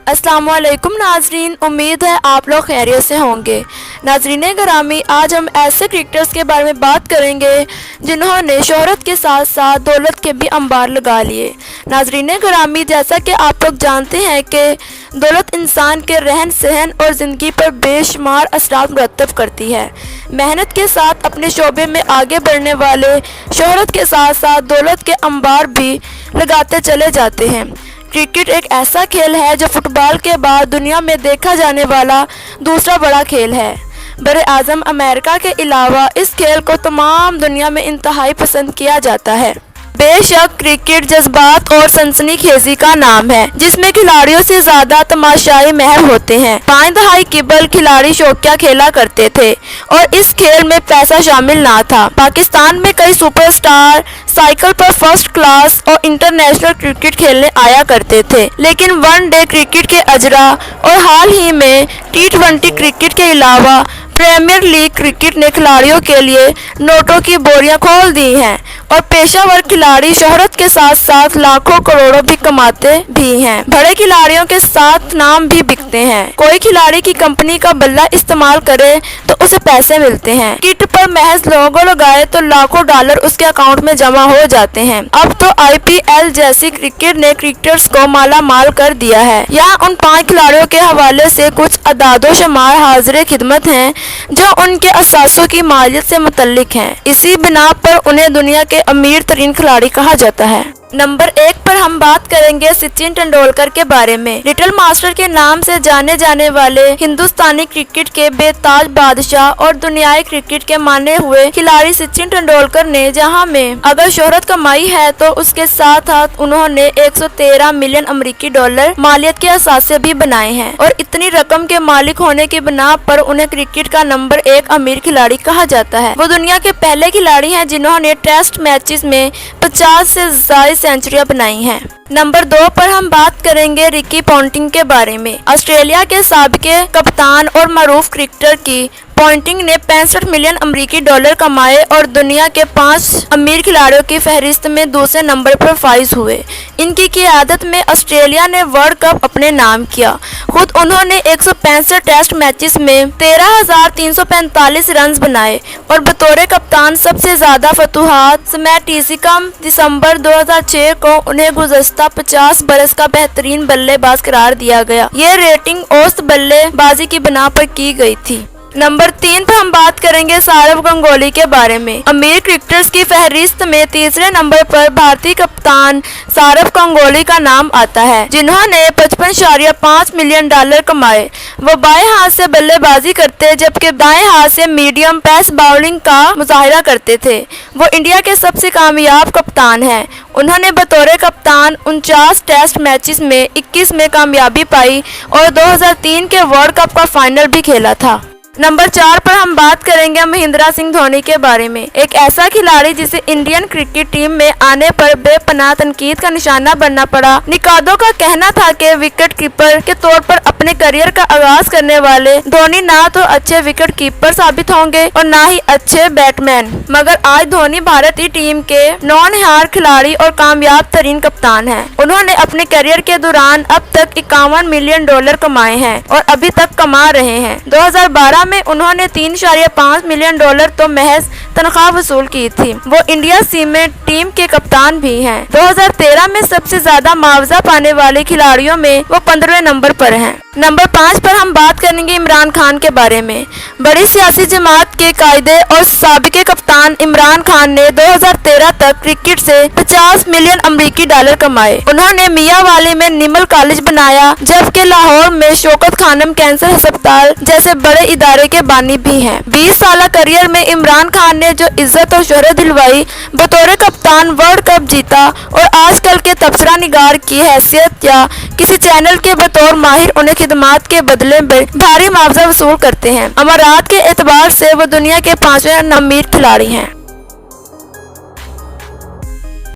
अस्सलाम वालेकुम नाजरीन, उम्मीद है आप लोग खैरियत से होंगे। नाजरीन ग्रामी, आज हम ऐसे क्रिकेटर्स के बारे में बात करेंगे जिन्होंने शोहरत के साथ साथ दौलत के भी अंबार लगा लिए। नाजरीन ग्रामी, जैसा कि आप लोग जानते हैं कि दौलत इंसान के रहन सहन और ज़िंदगी पर बेशुमार असरात मुरतब करती है। मेहनत के साथ अपने शोबे में आगे बढ़ने वाले शोहरत के साथ साथ दौलत के अंबार भी लगाते चले जाते हैं। क्रिकेट एक ऐसा खेल है जो फुटबॉल के बाद दुनिया में देखा जाने वाला दूसरा बड़ा खेल है। बड़े आज़म अमेरिका के अलावा इस खेल को तमाम दुनिया में इंतहाई पसंद किया जाता है। बेशक क्रिकेट जज्बात और सनसनीखेजी का नाम है, जिसमें खिलाड़ियों से ज्यादा तमाशाई महल होते हैं। 5 दहाई क़बल खिलाड़ी शौकिया खेला करते थे और इस खेल में पैसा शामिल ना था। पाकिस्तान में कई सुपरस्टार साइकिल पर फर्स्ट क्लास और इंटरनेशनल क्रिकेट खेलने आया करते थे, लेकिन वनडे क्रिकेट के अजरा और हाल ही में T20 क्रिकेट के अलावा प्रीमियर लीग क्रिकेट ने खिलाड़ियों के लिए नोटों की बोरियां खोल दी हैं और पेशावर खिलाड़ी शोहरत के साथ साथ लाखों करोड़ों भी कमाते भी हैं। बड़े खिलाड़ियों के साथ नाम भी बिकते हैं। कोई खिलाड़ी की कंपनी का बल्ला इस्तेमाल करे तो उसे पैसे मिलते हैं। किट पर महज लोगो लगाए तो लाखों डॉलर उसके अकाउंट में जमा हो जाते हैं। अब तो IPL जैसी क्रिकेट ने क्रिकेटर्स को माला माल कर दिया है। यहाँ उन 5 खिलाड़ियों के हवाले से कुछ अदादो शुमार हाजिर खिदमत हैं जो उनके असासों की मालियत से मुतल्लिक हैं। इसी बिना पर उन्हें दुनिया के अमीर तरीन खिलाड़ी कहा जाता है। नंबर 1 पर हम बात करेंगे सचिन तेंदुलकर के बारे में। लिटिल मास्टर के नाम से जाने जाने वाले हिंदुस्तानी क्रिकेट के बेताज बादशाह और दुनियाई क्रिकेट के माने हुए खिलाड़ी सचिन तेंदुलकर ने जहां में अगर शोहरत कमाई है तो उसके साथ साथ उन्होंने 113 मिलियन अमेरिकी डॉलर मालियत के असासे भी बनाए हैं और इतनी रकम के मालिक होने की बिना पर उन्हें क्रिकेट का नंबर 1 अमीर खिलाड़ी कहा जाता है। वो दुनिया के पहले खिलाड़ी हैं जिन्होंने टेस्ट मैचेस में 50 से ज्यादा सेंचुरियां बनाई हैं। नंबर 2 पर हम बात करेंगे रिकी पॉन्टिंग के बारे में। ऑस्ट्रेलिया के साबिके कप्तान और मरूफ क्रिकेटर की पॉन्टिंग ने 65 मिलियन अमेरिकी डॉलर कमाए और दुनिया के 5 अमीर खिलाड़ियों की फहरिस्त में दूसरे नंबर पर फाइज हुए। इनकी क़ियादत में ऑस्ट्रेलिया ने वर्ल्ड कप अपने नाम किया। खुद उन्होंने 165 टेस्ट मैचेस में 13,345 रन बनाए और बतौर कप्तान सबसे ज्यादा फतुहात समेत कम दिसंबर 2006 को उन्हें गुज़श्ता 50 बरस का बेहतरीन बल्लेबाज करार दिया गया। ये रेटिंग औसत बल्लेबाजी की बिना पर की गई थी। नंबर 3 पर हम बात करेंगे सौरव गांगुली के बारे में। अमीर क्रिकेटर्स की फहरिस्त में तीसरे नंबर पर भारतीय कप्तान सौरव गांगुली का नाम आता है, जिन्होंने 55.5 मिलियन डॉलर कमाए। वो बाएं हाथ से बल्लेबाजी करते जबकि दाएं हाथ से मीडियम पेस बॉलिंग का मुजाहिरा करते थे। वो इंडिया के सबसे कामयाब कप्तान हैं। उन्होंने बतौर कप्तान 49 टेस्ट मैचेस में 21 में कामयाबी पाई और 2003 के वर्ल्ड कप का फाइनल भी खेला था। नंबर 4 पर हम बात करेंगे महेंद्र सिंह धोनी के बारे में। एक ऐसा खिलाड़ी जिसे इंडियन क्रिकेट टीम में आने पर बेपनाह तनकीद का निशाना बनना पड़ा। निकादों का कहना था कि विकेट कीपर के तौर पर अपने करियर का आगाज करने वाले धोनी ना तो अच्छे विकेट कीपर साबित होंगे और ना ही अच्छे बैट्समैन, मगर आज धोनी भारतीय टीम के नौनिहार खिलाड़ी और कामयाब तरीन कप्तान है। उन्होंने अपने करियर के दौरान अब तक 51 मिलियन डॉलर कमाए हैं और अभी तक कमा रहे हैं। 2012 में उन्होंने 3.5 मिलियन डॉलर तो महज तनख्वाह वसूल की थी। वो इंडिया सीमेंट टीम के कप्तान भी हैं। 2013 में सबसे ज्यादा मुआवजा पाने वाले खिलाड़ियों में वो 15वें नंबर पर हैं। नंबर 5 पर हम बात करेंगे इमरान खान के बारे में। बड़ी सियासी जमात के कायदे और साबिके कप्तान इमरान खान ने 2013 तक क्रिकेट से 50 मिलियन अमेरिकी डॉलर कमाए। उन्होंने मियांवाली में निमल कॉलेज बनाया, जबकि लाहौर में शौकत खानम कैंसर अस्पताल जैसे बड़े इदारे के बानी भी हैं। 20 साल करियर में इमरान खान ने जो इज्जत और शोहरत दिलवाई, बतौर कप्तान वर्ल्ड कप जीता और आजकल के तबसरा निगार की हैसियत या किसी चैनल के बतौर माहिर उन्हें खिदमात के बदले में भारी मुआवजा वसूल करते हैं। अमारात के एतबार से वो दुनिया के 5वें अमीर खिलाड़ी हैं।